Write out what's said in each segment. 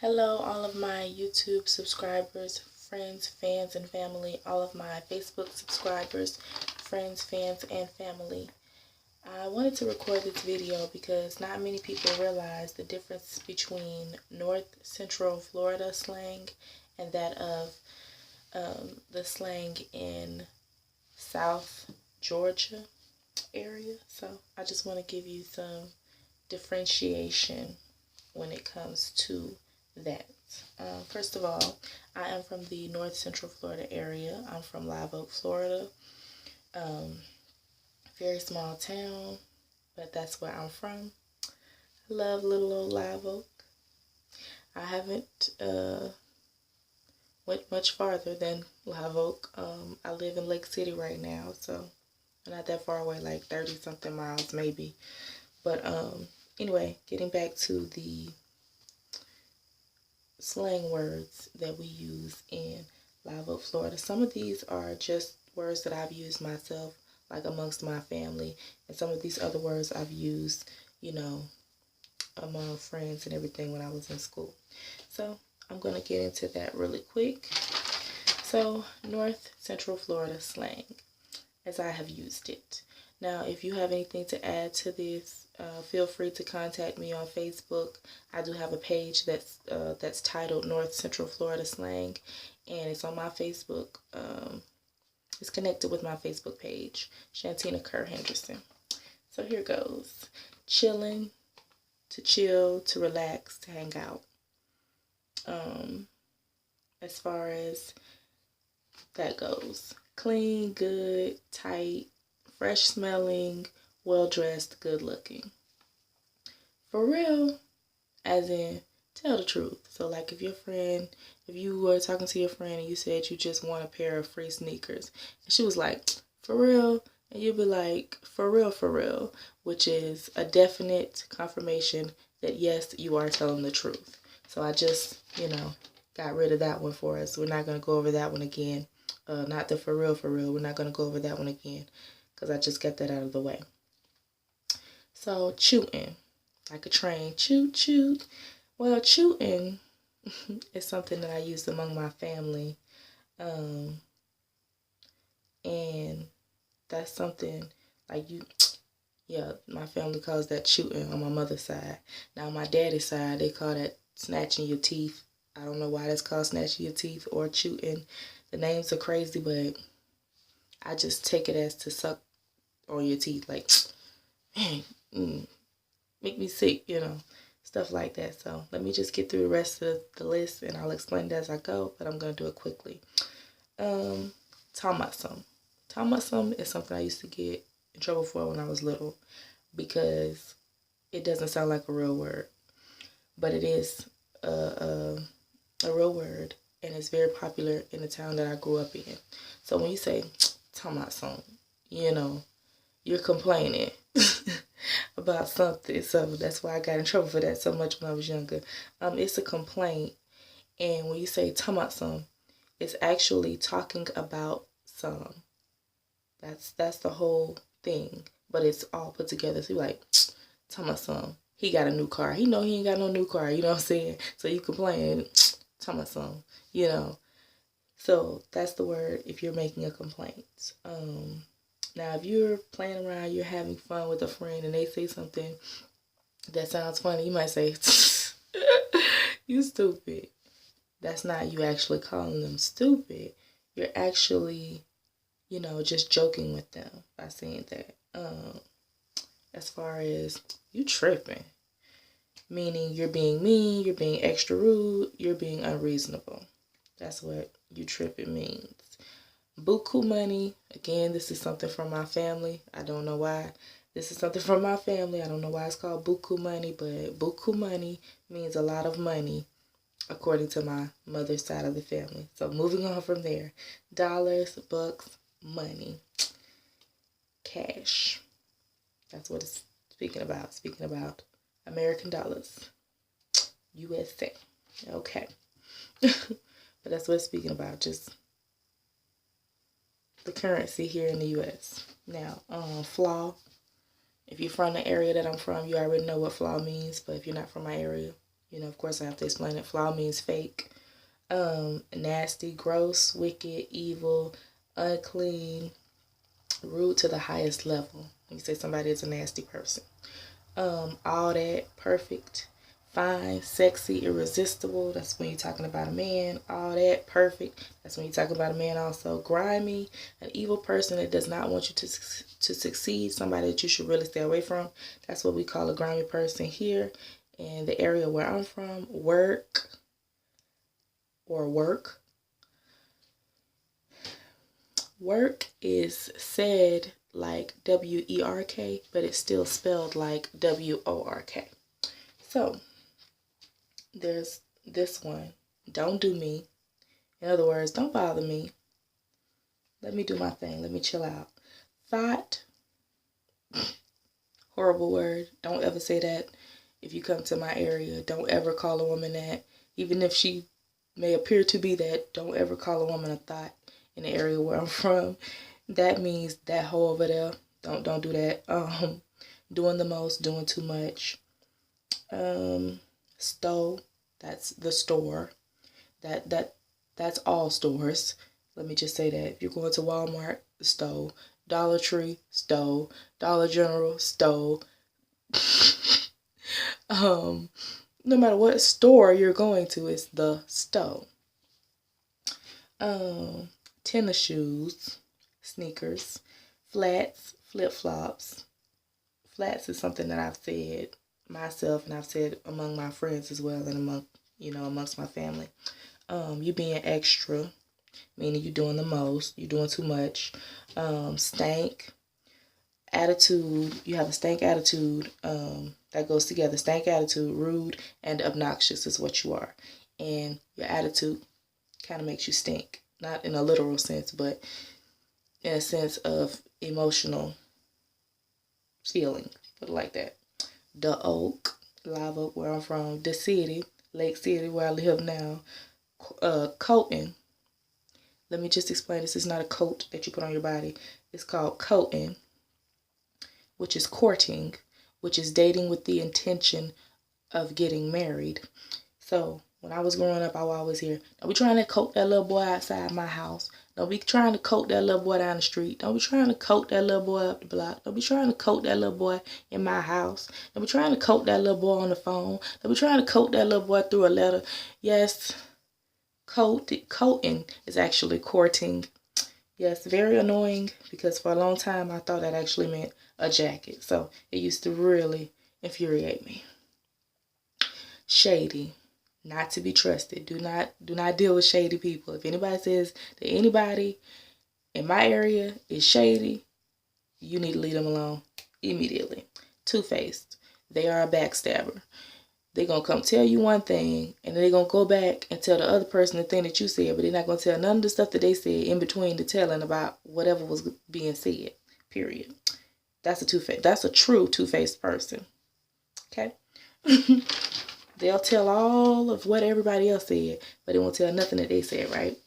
Hello, all of my YouTube subscribers, friends, fans, and family, all of my Facebook subscribers, friends, fans, and family. I wanted to record this video because not many people realize the difference between North Central Florida slang and that of the slang in South Georgia area. So I just want to give you some differentiation when it comes to that. First of all, I am from the North Central Florida area. I'm from Live Oak, Florida. Very small town, but that's where I'm from. I love little old Live Oak. I haven't went much farther than Live Oak. I live in Lake City right now, so not that far away, like 30 something miles maybe. But anyway, getting back to the slang words that we use in Live Oak, Florida. Some of these are just words that I've used myself, like amongst my family, and some of these other words I've used, among friends and everything when I was in school. So I'm going to get into that really quick. So North Central Florida slang, as I have used it. Now, if you have anything to add to this, feel free to contact me on Facebook. I do have a page that's titled North Central Florida Slang, and it's on my Facebook. It's connected with my Facebook page, Shantina Kerr Henderson. So here goes. Chilling, to chill, to relax, to hang out. As far as that goes. Clean, good, tight, fresh smelling, well dressed, good looking. For real, as in tell the truth. So like if you were talking to your friend and you said you just want a pair of free sneakers, and she was like, for real? And you'd be like, for real, which is a definite confirmation that yes, you are telling the truth. So I just, got rid of that one for us. We're not going to go over that one again. Not the for real. We're not going to go over that one again because I just got that out of the way. So chooting, like a train, choot. Well, chooting is something that I use among my family. And that's something like my family calls that chooting on my mother's side. Now, my daddy's side, they call that snatching your teeth. I don't know why that's called snatching your teeth or chooting. The names are crazy, but I just take it as to suck on your teeth. Like, man, make me sick, stuff like that. So let me just get through the rest of the list and I'll explain it as I go, but I'm going to do it quickly. Tamasum. Tamasum is something I used to get in trouble for when I was little because it doesn't sound like a real word, but it is a real word, and it's very popular in the town that I grew up in. So when you say tamasum, you're complaining about something. So that's why I got in trouble for that so much when I was younger. It's a complaint, and when you say tamasum, it's actually talking about some. That's the whole thing, but it's all put together. So you're like, tamasum, he got a new car. He know he ain't got no new car. You know what I'm saying? So you complain, tamasum, So that's the word if you're making a complaint. Now, if you're playing around, you're having fun with a friend, and they say something that sounds funny, you might say, you stupid. That's not you actually calling them stupid. You're actually, just joking with them by saying that. As far as you tripping, meaning you're being mean, you're being extra rude, you're being unreasonable. That's what you tripping means. Buku money, again, this is something from my family. I don't know why. This is something from my family. I don't know why it's called buku money, but buku money means a lot of money, according to my mother's side of the family. So moving on from there, dollars, bucks, money, cash. That's what it's speaking about. Speaking about American dollars, USA. Okay. But that's what it's speaking about, just the currency here in the U.S. Now, flaw. If you're from the area that I'm from, you already know what flaw means. But if you're not from my area, of course I have to explain it. Flaw means fake. Nasty, gross, wicked, evil, unclean, rude to the highest level. You say somebody is a nasty person. All that, perfect, fine, sexy, irresistible. That's when you're talking about a man. All that, perfect. That's when you're talking about a man also. Grimy, an evil person that does not want you to succeed. Somebody that you should really stay away from. That's what we call a grimy person here. In the area where I'm from, work or work. Work is said like W-E-R-K, but it's still spelled like W-O-R-K. So, there's this one. Don't do me. In other words, don't bother me. Let me do my thing. Let me chill out. Thought. Horrible word. Don't ever say that if you come to my area. Don't ever call a woman that. Even if she may appear to be that, don't ever call a woman a thought in the area where I'm from. That means that hoe over there. Don't do that. Doing the most, doing too much. Store, that's the store. That's all stores. Let me just say that. If you're going to Walmart, store. Dollar Tree, store. Dollar General, store. No matter what store you're going to, it's the store. Tennis shoes, sneakers, flats, flip-flops. Flats is something that I've said myself, and I've said among my friends as well, and amongst my family. You being extra, meaning you doing the most, you doing too much. Stank, attitude, you have a stank attitude. That goes together. Stank attitude, rude and obnoxious is what you are, and your attitude kind of makes you stink. Not in a literal sense, but in a sense of emotional feeling. Put it like that. The Oak, Live Oak, where I'm from. The City, Lake City, where I live now. Coating. Let me just explain. This is not a coat that you put on your body. It's called coating, which is courting, which is dating with the intention of getting married. So when I was growing up, I would always hear, don't be trying to coat that little boy outside my house. Don't be trying to coat that little boy down the street. Don't be trying to coat that little boy up the block. Don't be trying to coat that little boy in my house. Don't be trying to coat that little boy on the phone. Don't be trying to coat that little boy through a letter. Yes, coating is actually courting. Yes, very annoying, because for a long time I thought that actually meant a jacket. So it used to really infuriate me. Shady. Not to be trusted. Do not deal with shady people. If anybody says that anybody in my area is shady, you need to leave them alone immediately. Two-faced. They are a backstabber. They're going to come tell you one thing, and then they're going to go back and tell the other person the thing that you said, but they're not going to tell none of the stuff that they said in between the telling about whatever was being said. Period. That's a true two-faced person. Okay? They'll tell all of what everybody else said, but they won't tell nothing that they said, right?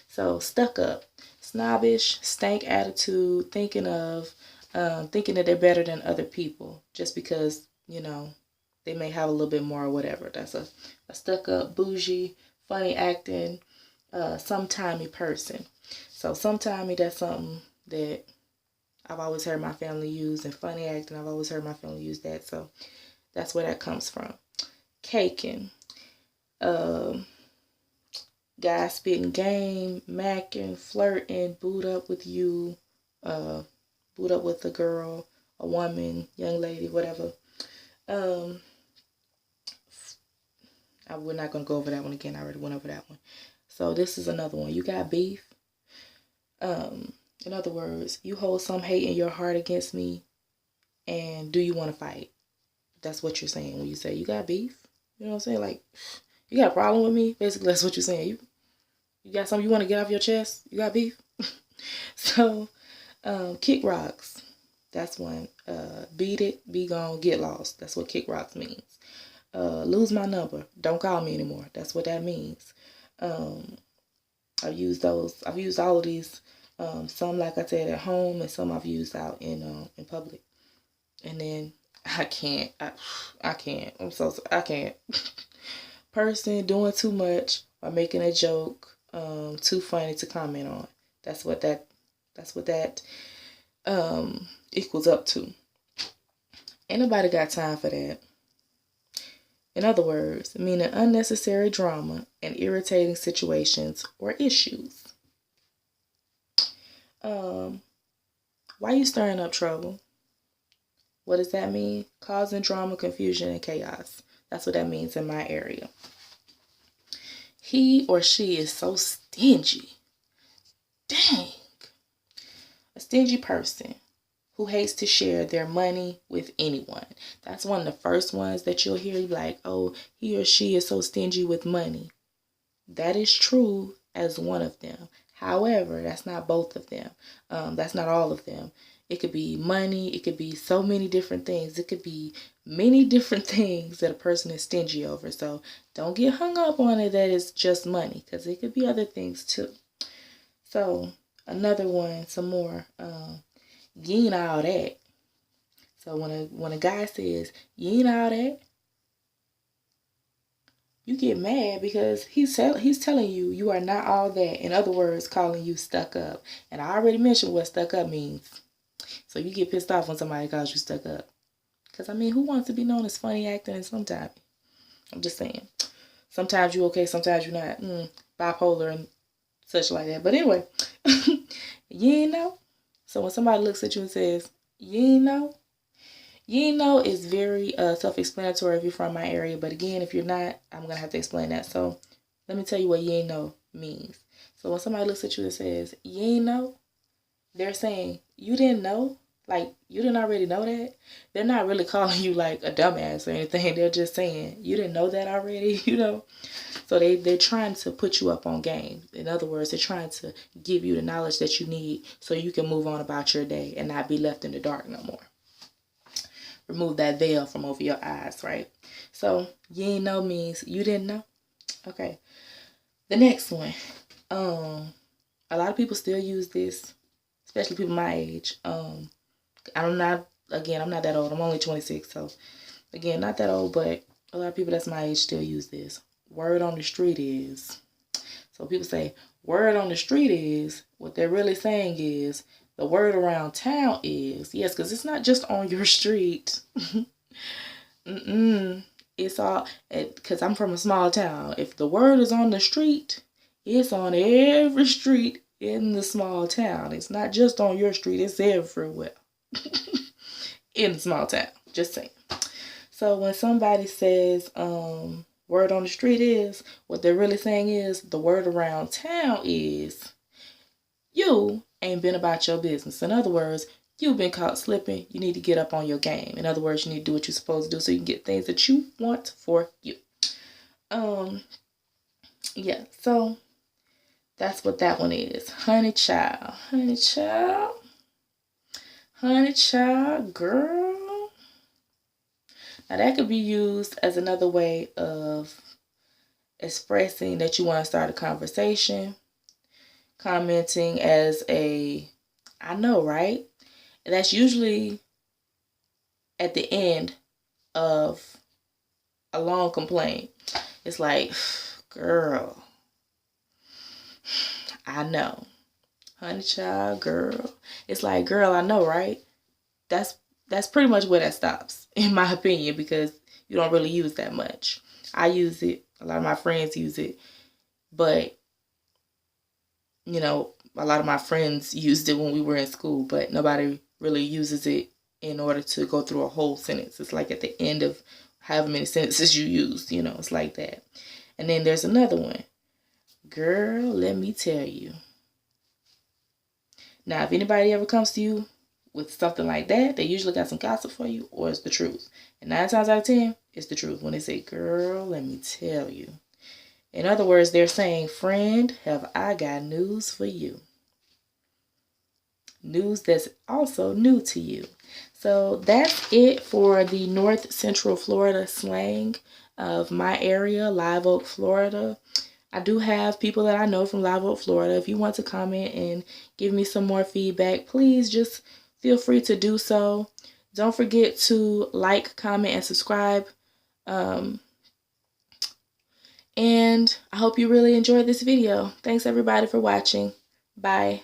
So, stuck up, snobbish, stank attitude, thinking that they're better than other people just because, they may have a little bit more or whatever. That's a stuck up, bougie, funny acting, sometimey person. So, sometimey, that's something that I've always heard my family use, and funny acting, I've always heard my family use that. So, that's where that comes from. Caking, guy spitting game, macking, flirting, boot up with you, boot up with a girl, a woman, young lady, whatever. We're not going to go over that one again. I already went over that one. So this is another one. You got beef. In other words, you hold some hate in your heart against me, and do you want to fight? That's what you're saying when you say you got beef. You know what I'm saying? Like, you got a problem with me? Basically, that's what you're saying. You got something you want to get off your chest? You got beef? So, kick rocks. That's one. Beat it, be gone, get lost. That's what kick rocks means. Lose my number. Don't call me anymore. That's what that means. I've used all of these. Some, like I said, at home, and some I've used out in public. And then I can't. I can't. I'm so sorry. I can't. person doing too much or making a joke too funny to comment on. That's what that equals up to. Ain't nobody got time for that. In other words, meaning unnecessary drama and irritating situations or issues. Why you stirring up trouble? What does that mean? Causing drama, confusion, and chaos. That's what that means in my area. He or she is so stingy. Dang. A stingy person who hates to share their money with anyone. That's one of the first ones that you'll hear, like, oh, he or she is so stingy with money. That is true as one of them. However, that's not both of them. That's not all of them. It could be money. It could be so many different things. It could be many different things that a person is stingy over. So don't get hung up on it that it's just money, because it could be other things too. So another one, some more. You ain't all that. So when a guy says you ain't all that, you get mad because he's telling you you are not all that. In other words, calling you stuck up. And I already mentioned what stuck up means. So you get pissed off when somebody calls you stuck up. Because, I mean, who wants to be known as funny acting and sometimes? I'm just saying. Sometimes you're okay, sometimes you're not. Bipolar and such like that. But anyway, you ain't know. So when somebody looks at you and says, you ain't know, is very self-explanatory if you're from my area. But again, if you're not, I'm going to have to explain that. So let me tell you what you ain't know means. So when somebody looks at you and says, you ain't know, they're saying, you didn't know? Like, you didn't already know that? They're not really calling you like a dumbass or anything. They're just saying, you didn't know that already, So they're trying to put you up on game. In other words, they're trying to give you the knowledge that you need so you can move on about your day and not be left in the dark no more. Remove that veil from over your eyes, right? So, you ain't know means you didn't know. Okay. The next one. A lot of people still use this, especially people my age. I'm not that old. I'm only 26, so again, not that old, but a lot of people that's my age still use this. Word on the street is. So people say, word on the street is, what they're really saying is, the word around town is. Yes, because it's not just on your street. It's all, because I'm from a small town. If the word is on the street, it's on every street in the small town. It's not just on your street. It's everywhere. In the small town. Just saying. So when somebody says, word on the street is, what they're really saying is, the word around town is, you ain't been about your business. In other words, you've been caught slipping. You need to get up on your game. In other words, you need to do what you're supposed to do so you can get things that you want for you. Yeah, so that's what that one is. Honey child. Honey child. Honey child, girl. Now that could be used as another way of expressing that you want to start a conversation. Commenting as I know, right? And that's usually at the end of a long complaint. It's like, girl, I know. Honey child, girl. It's like, girl, I know, right? That's pretty much where that stops, in my opinion, because you don't really use that much. I use it. A lot of my friends use it. But a lot of my friends used it when we were in school, but nobody really uses it in order to go through a whole sentence. It's like at the end of however many sentences you use, it's like that. And then there's another one. Girl, let me tell you. Now, if anybody ever comes to you with something like that, they usually got some gossip for you, or it's the truth. And 9 times out of 10, it's the truth. When they say, girl, let me tell you. In other words, they're saying, friend, have I got news for you. News that's also new to you. So that's it for the North Central Florida slang of my area, Live Oak, Florida. I do have people that I know from Live Oak, Florida. If you want to comment and give me some more feedback, please just feel free to do so. Don't forget to like, comment, and subscribe. And I hope you really enjoyed this video. Thanks everybody for watching. Bye.